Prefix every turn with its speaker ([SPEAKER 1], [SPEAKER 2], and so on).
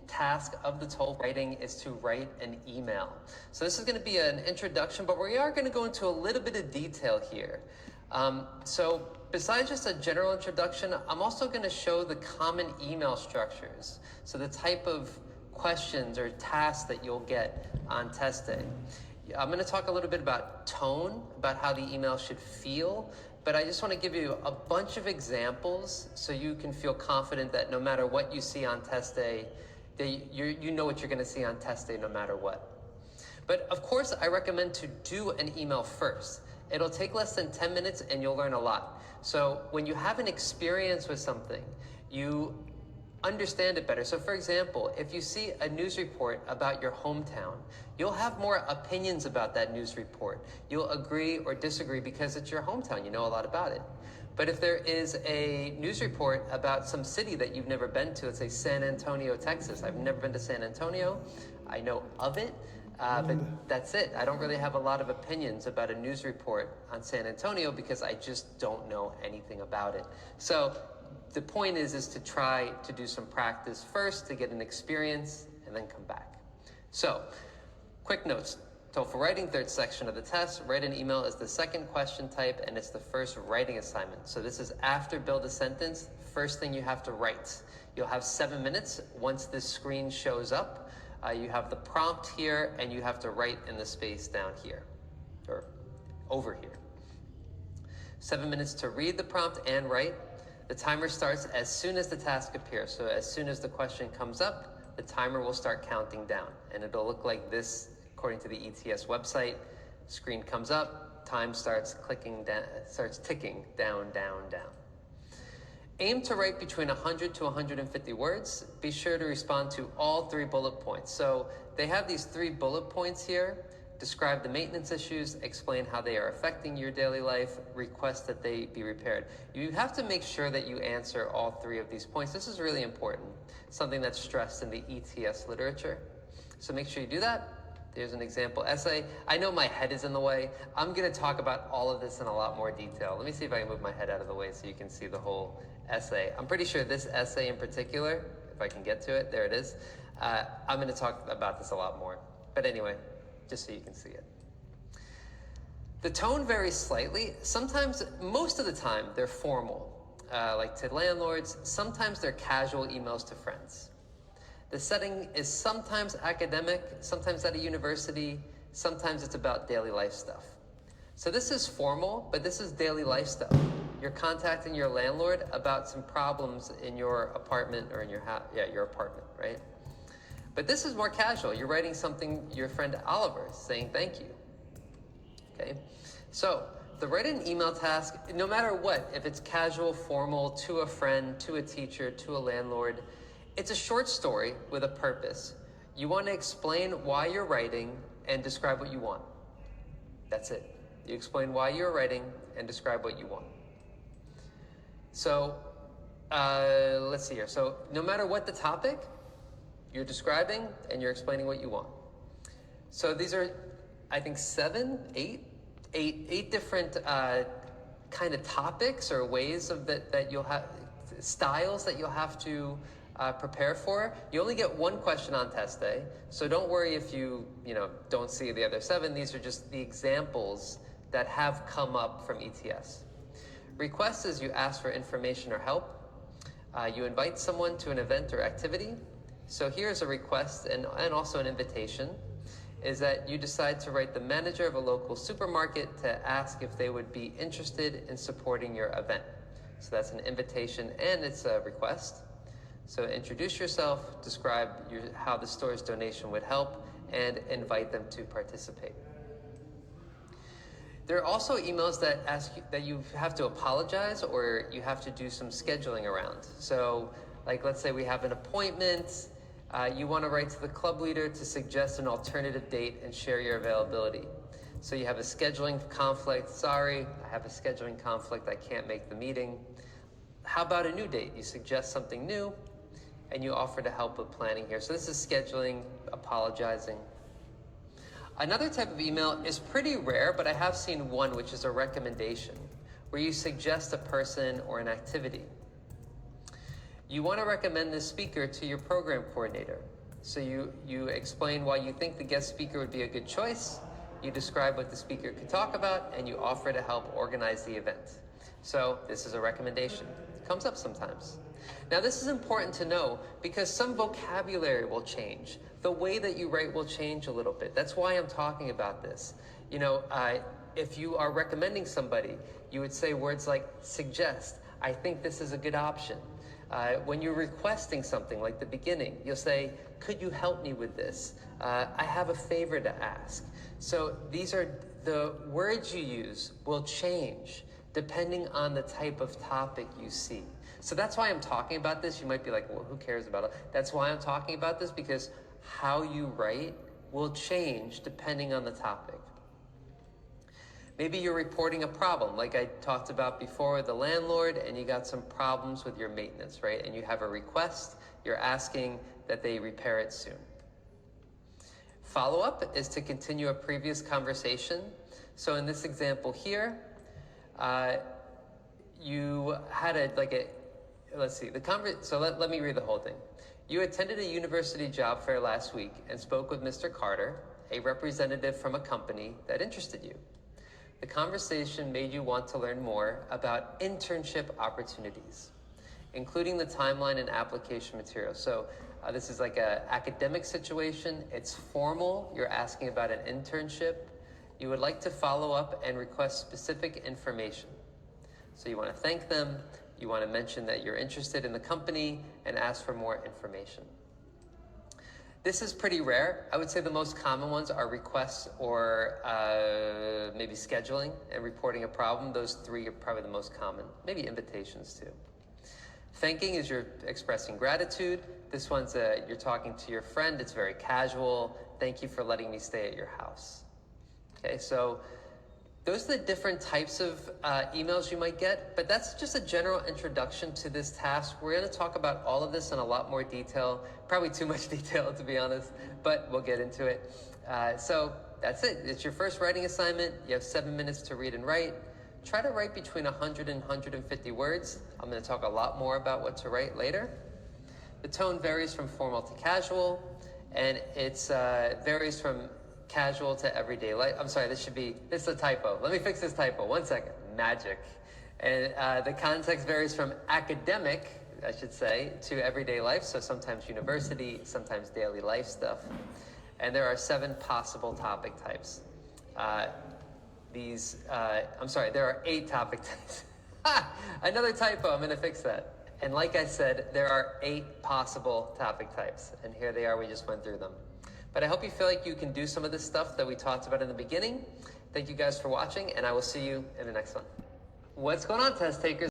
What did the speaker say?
[SPEAKER 1] task of the Toefl writing is to write an email. So this is going to be an introduction, but we are going to go into a little bit of detail here. So besides just a general introduction, I'm also going to show the common email structures. So the type of questions or tasks that you'll get on test day. I'm going to talk a little bit about tone, about how the email should feel, but I just want to give you a bunch of examples so you can feel confident that no matter what you see on test day, you know what you're going to see on test day no matter what. But of course, I recommend to do an email first. It'll take less than 10 minutes and you'll learn a lot. So when you have an experience with something, you understand it better. So for example, if you see a news report about your hometown, you'll have more opinions about that news report. You'll agree or disagree because it's your hometown, you know a lot about it. But if there is a news report about some city that you've never been to, let's say San Antonio, Texas. I've never been to San Antonio. I know of it, but that's it. I don't really have a lot of opinions about a news report on San Antonio because I just don't know anything about it. So the point is to try to do some practice first to get an experience and then come back. So, quick notes. Toefl writing, third section of the test. Write an email is the second question type and it's the first writing assignment. So this is after build a sentence, first thing you have to write. You'll have 7 minutes once this screen shows up. You have the prompt here and you have to write in the space down here, or over here. 7 minutes to read the prompt and write. The timer starts as soon as the task appears. So as soon as the question comes up, the timer will start counting down. And it'll look like this according to the ETS website. Screen comes up, time starts ticking down, down, down. Aim to write between 100 to 150 words. Be sure to respond to all 3 bullet points. So they have these 3 bullet points here. Describe the maintenance issues, explain how they are affecting your daily life, request that they be repaired. You have to make sure that you answer all 3 of these points. This is really important, something that's stressed in the ETS literature. So make sure you do that. There's an example essay. I know my head is in the way. I'm going to talk about all of this in a lot more detail. Let me see if I can move my head out of the way so you can see the whole essay. I'm pretty sure this essay in particular, if I can get to it, there it is. I'm going to talk about this a lot more. But anyway, just so you can see it. The tone varies slightly. Sometimes, most of the time, they're formal, like to landlords. Sometimes they're casual emails to friends. The setting is sometimes academic, sometimes at a university, sometimes it's about daily life stuff. So this is formal, but this is daily life stuff. You're contacting your landlord about some problems in your apartment or in your house, your apartment, right? But this is more casual. You're writing something your friend Oliver is saying thank you. Okay, so the write an email task, no matter what, if it's casual, formal, to a friend, to a teacher, to a landlord, it's a short story with a purpose. You want to explain why you're writing and describe what you want. That's it. You explain why you're writing and describe what you want. So let's see here. So no matter what the topic, you're describing and you're explaining what you want. So these are, I think, 8 different kind of topics or ways of that you'll have, styles that you'll have to prepare for. You only get 1 question on test day, so don't worry if you don't see the other 7. These are just the examples that have come up from ETS. Request is you ask for information or help. You invite someone to an event or activity. So here's a request and also an invitation, is that you decide to write the manager of a local supermarket to ask if they would be interested in supporting your event. So that's an invitation and it's a request. So introduce yourself, describe how the store's donation would help, and invite them to participate. There are also emails that ask you that you have to apologize or you have to do some scheduling around. So like let's say we have an appointment, you want to write to the club leader to suggest an alternative date and share your availability. So you have a scheduling conflict. Sorry, I have a scheduling conflict. I can't make the meeting. How about a new date? You suggest something new and you offer to help with planning here. So this is scheduling, apologizing. Another type of email is pretty rare, but I have seen one, which is a recommendation, where you suggest a person or an activity. You want to recommend this speaker to your program coordinator. So you explain why you think the guest speaker would be a good choice, you describe what the speaker could talk about, and you offer to help organize the event. So this is a recommendation. It comes up sometimes. Now this is important to know because some vocabulary will change. The way that you write will change a little bit. That's why I'm talking about this. You know, if you are recommending somebody, you would say words like suggest, I think this is a good option. When you're requesting something like the beginning, you'll say, could you help me with this? I have a favor to ask. So these are the words you use will change depending on the type of topic you see. So that's why I'm talking about this. You might be like, well, who cares about it? That's why I'm talking about this, because how you write will change depending on the topic. Maybe you're reporting a problem, like I talked about before with the landlord, and you got some problems with your maintenance, right? And you have a request, you're asking that they repair it soon. Follow-up is to continue a previous conversation. So in this example here, you had let me read the whole thing. You attended a university job fair last week and spoke with Mr. Carter, a representative from a company that interested you. The conversation made you want to learn more about internship opportunities, including the timeline and application material. So this is like an academic situation. It's formal. You're asking about an internship. You would like to follow up and request specific information. So you want to thank them. You want to mention that you're interested in the company and ask for more information. This is pretty rare. I would say the most common ones are requests or maybe scheduling and reporting a problem. Those three are probably the most common. Maybe invitations too. Thanking is you're expressing gratitude. This one's you're talking to your friend. It's very casual. Thank you for letting me stay at your house. Okay, so those are the different types of emails you might get, but that's just a general introduction to this task. We're going to talk about all of this in a lot more detail, probably too much detail to be honest, but we'll get into it. So that's it. It's your first writing assignment. You have 7 minutes to read and write. Try to write between 100 and 150 words. I'm going to talk a lot more about what to write later. The tone varies from formal to casual, and it's varies from casual to everyday life. I'm sorry, this is a typo. Let me fix this typo. 1 second. Magic. And the context varies from academic, I should say, to everyday life. So sometimes university, sometimes daily life stuff. And there are 7 possible topic types. There are 8 topic types. Another typo. I'm going to fix that. And like I said, there are 8 possible topic types. And here they are. We just went through them. But I hope you feel like you can do some of this stuff that we talked about in the beginning. Thank you guys for watching, and I will see you in the next one. What's going on, test takers?